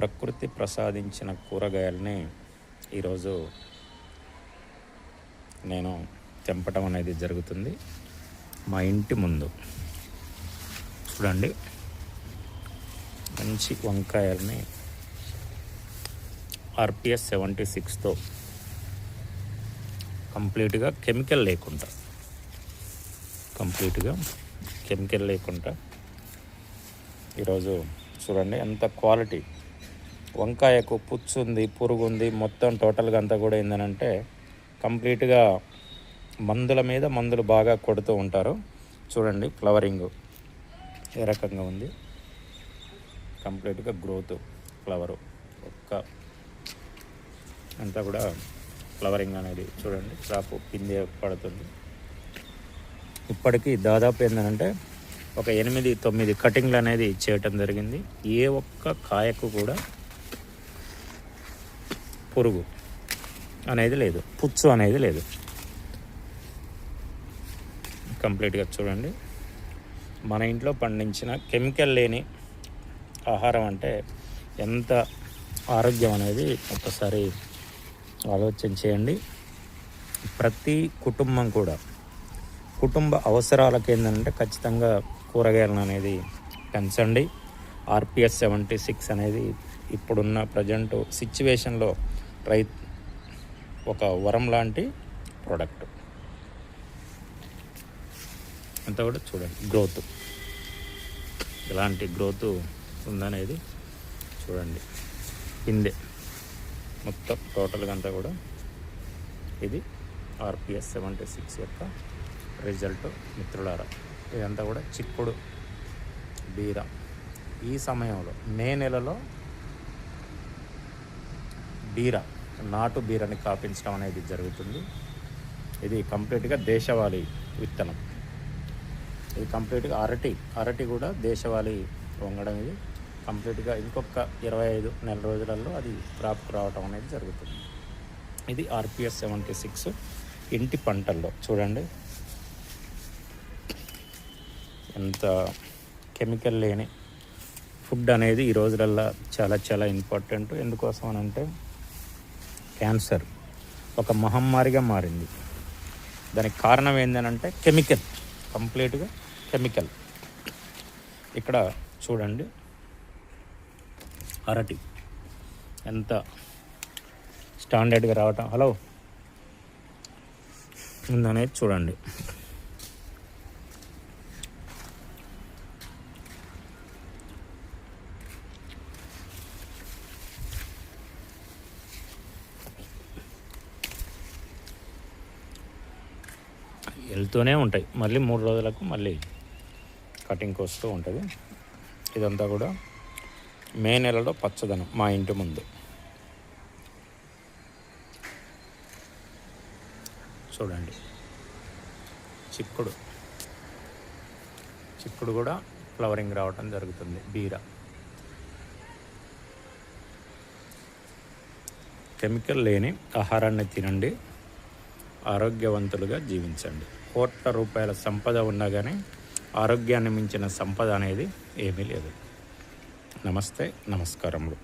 ప్రకృతి ప్రసాదించిన కూరగాయలని ఈరోజు నేను తెంపటం అనేది జరుగుతుంది. మా ఇంటి ముందు చూడండి, మంచి వంకాయలని RPS 76తో కంప్లీట్గా కెమికల్ లేకుండా ఈరోజు చూడండి ఎంత క్వాలిటీ. వంకాయకు పుచ్చు ఉంది, పురుగు ఉంది, మొత్తం టోటల్గా అంతా కూడా ఏంటంటే కంప్లీట్గా మందుల మీద మందులు బాగా కొడుతూ ఉంటారు. చూడండి ఫ్లవరింగ్ ఏ రకంగా ఉంది, కంప్లీట్గా గ్రోత్ ఫ్లవరు ఒక్క అంతా కూడా ఫ్లవరింగ్ అనేది చూడండి, క్రాప్ పిందె పడుతుంది. ఇప్పటికీ దాదాపు ఏంటంటే ఒక 8-9 కటింగ్లు అనేది చేయటం జరిగింది. ఏ ఒక్క కాయకు కూడా పురుగు అనేది లేదు, పుచ్చు అనేది లేదు. కంప్లీట్గా చూడండి, మన ఇంట్లో పండించిన కెమికల్ లేని ఆహారం అంటే ఎంత ఆరోగ్యం అనేది ఒక్కసారి ఆలోచన చేయండి. ప్రతి కుటుంబం కూడా కుటుంబ అవసరాలకు ఏంటంటే ఖచ్చితంగా కూరగాయలను అనేది పెంచండి. RPS 76 అనేది ఇప్పుడున్న ప్రజెంట్ సిచ్యువేషన్లో ఒక వరం లాంటి ప్రోడక్ట్. అంతా కూడా చూడండి గ్రోత్, ఎలాంటి గ్రోత్ ఉందనేది చూడండి. పిందె మొత్తం టోటల్గా అంతా కూడా ఇది RPS 76 యొక్క రిజల్ట్ మిత్రులారా. ఇదంతా కూడా చిక్కుడు బీర. ఈ సమయంలో మే నెలలో నాటు బీరని కాపించడం అనేది జరుగుతుంది. ఇది కంప్లీట్గా దేశవాళీ విత్తనం. ఇది కంప్లీట్గా అరటి కూడా దేశవాళీ వంగడం. ఇది కంప్లీట్గా ఇంకొక 25 నెల రోజులలో అది క్రాప్కు రావటం అనేది జరుగుతుంది. ఇది RPS 76 ఇంటి పంటల్లో చూడండి ఎంత కెమికల్ లేని ఫుడ్ అనేది ఈ రోజులల్లో చాలా చాలా ఇంపార్టెంట్. ఎందుకోసం అని అంటే క్యాన్సర్ ఒక మహమ్మారిగా మారింది. దానికి కారణం ఏంటంటే కెమికల్, కంప్లీట్గా కెమికల్. ఇక్కడ చూడండి అరటి ఎంత స్టాండర్డ్గా రావటం ఉందనేది చూడండి. వెళ్తూనే ఉంటాయి, మళ్ళీ 3 రోజులకు మళ్ళీ కటింగ్కి వస్తూ ఉంటుంది. ఇదంతా కూడా మే నెలలో పచ్చదనం మా ఇంటి ముందు చూడండి. చిక్కుడు కూడా ఫ్లవరింగ్ రావటం జరుగుతుంది. బీర కెమికల్ లేని ఆహారాన్ని తినండి, ఆరోగ్యవంతులుగా జీవించండి. కోట్ల రూపాయల సంపద ఉన్నా కానీ ఆరోగ్యాన్ని మించిన సంపద అనేది ఏమీ లేదు. నమస్తే, నమస్కారములు.